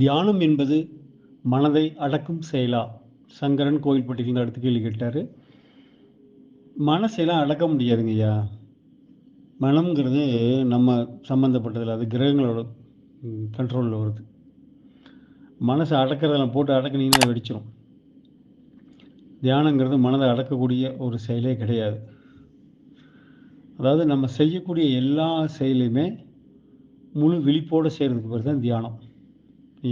தியானம் என்பது மனதை அடக்கும் செயலா? சங்கரன் கோவில்பட்டியிலேருந்து அடுத்த கேள்வி கேட்டாரு. மனசெல்லாம் அடக்க முடியாதுங்கய்யா. மனம்ங்கிறது நம்ம சம்மந்தப்பட்டதில்ல. அது கிரகங்களோட கண்ட்ரோல்ல வருது. மனச அடக்கிறதெல்லாம் போட்டு அடக்குனீங்கன்னா அது வெடிச்சிரும். தியானங்கிறது மனத அடக்கக்கூடிய ஒரு செயலே கிடையாது. அதாவது நம்ம செய்யக்கூடிய எல்லா செயலையுமே முழு விழிப்போட செய்றதுக்கு பேர் தான் தியானம்.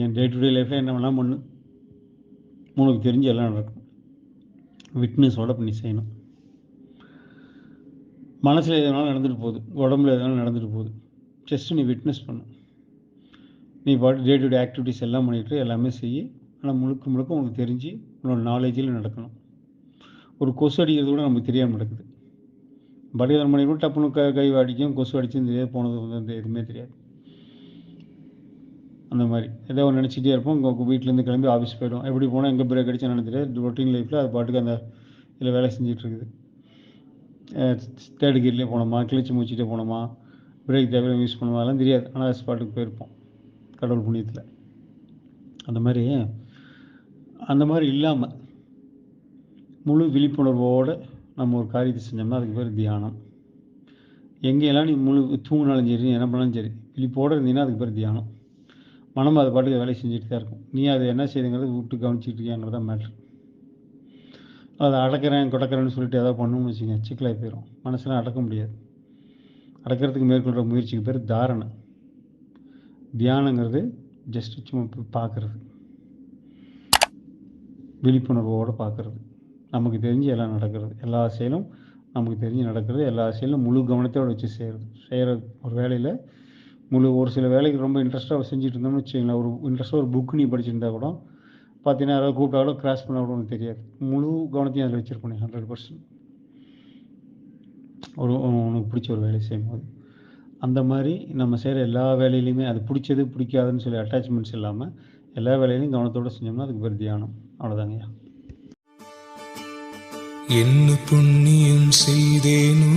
என் டே டு டே லைஃப்ல என்ன வேணாலும் பண்ணு. உனக்கு தெரிஞ்சு எல்லாம் நடக்கும். விட்னஸோட பண்ணி செய்யணும். மனசுல எது வேணாலும் நடந்துட்டு போகுது. உடம்புல எது வேணாலும் நடந்துட்டு போகுது. ஜஸ்ட் நீ விட்னஸ் பண்ணு. நீ பாட்டு டே டு டே ஆக்டிவிட்டீஸ் எல்லாம் பண்ணிட்டு எல்லாமே செய்யி. ஆனா முழுக்க முழுக்க உனக்கு தெரிஞ்சு உன்னோட நாலேஜில் நடக்கணும். ஒரு கொசு அடிக்கிறது கூட நமக்கு தெரியாம நடக்குது. படிகாரம் பண்ணி கூட டப்புனு கை அடிக்கும், கொசு அடிச்சும் தெரியாது, போனது வந்து எதுவுமே தெரியாது. அந்த மாதிரி ஏதோ ஒன்று நினச்சிட்டே இருப்போம். வீட்டிலேருந்து கிளம்பி ஆஃபீஸ் போயிடும். எப்படி போனால் எங்கே பிரேக் அடிச்சா என்னன்னு தெரியாது. ரொட்டீன் லைஃப்பில் அது பாட்டுக்கு அந்த இதில் வேலை செஞ்சுட்டு இருக்குது. தேர்ட் கியர்லேயே போனோமா, கிழிச்சு மூச்சிட்டே போனோமா, பிரேக் தேவையில்லை யூஸ் பண்ணுமா, அதெல்லாம் தெரியாது. ஆனால் ஸ்பாட்டுக்கு போயிருப்போம் கடவுள் புண்ணியத்தில். அந்த மாதிரி இல்லாமல் முழு விழிப்புணர்வோடு நம்ம ஒரு காரியத்தை செஞ்சோம்னா அதுக்கு பேர் தியானம். எங்கெல்லாம் நீ முழு தூங்கினாலும் சரி, என்ன பண்ணாலும் சரி, விழிப்போடு இருந்தீங்கன்னா அதுக்கு பேர் தியானம். மனம் அது பாட்டுக்கு வேலை செஞ்சுட்டு தான் இருக்கும். நீ அதை என்ன செய்யுங்கிறது விட்டு கவனிச்சிட்டு இருக்கியாங்கிறது தான் மேட்ரு. அதை அடக்கிறேன் கொடக்கிறேன்னு சொல்லிட்டு ஏதாவது பண்ணணும்னு வச்சுக்கோங்க, சிக்கலாகி போயிடும். மனசெல்லாம் அடக்க முடியாது. அடக்கிறதுக்கு மேற்கொள்கிற முயற்சிக்கு பேர் தாரணை. தியானங்கிறது ஜஸ்ட் சும்மா பார்க்குறது, விழிப்புணர்வோடு பார்க்குறது. நமக்கு தெரிஞ்சு எல்லாம் நடக்கிறது, எல்லா செயலும் நமக்கு தெரிஞ்சு நடக்கிறது, எல்லா செயலும் முழு கவனத்தோடு வச்சு செய்கிற ஒரு வேலையில் ஒரு சில வேலைக்கு ரொம்ப இன்ட்ரெஸ்ட்டாக செஞ்சுட்டு இருந்தோம்னு வச்சுக்கோங்களேன். ஒரு இன்ட்ரெஸ்ட்டாக ஒரு புக்கு நீ படிச்சுருந்தா கூட பார்த்தீங்கன்னா யாராவது கூப்பிட்டா கூட கிராஸ் பண்ண கூட உனக்கு தெரியாது. முழு கவனத்தையும் அதில் வச்சுருப்பேன் 100%. உனக்கு பிடிச்ச ஒரு வேலையை செய்யும்போது அந்த மாதிரி நம்ம செய்கிற எல்லா வேலையிலையுமே அது பிடிச்சது பிடிக்காதுன்னு சொல்லி அட்டாச்மெண்ட்ஸ் இல்லாமல் எல்லா வேலையிலையும் கவனத்தோடு செஞ்சோம்னா அதுக்கு பேர் தியானம். அவ்வளோதாங்கய்யா. என்ன புண்ணியம் செய்தேனோ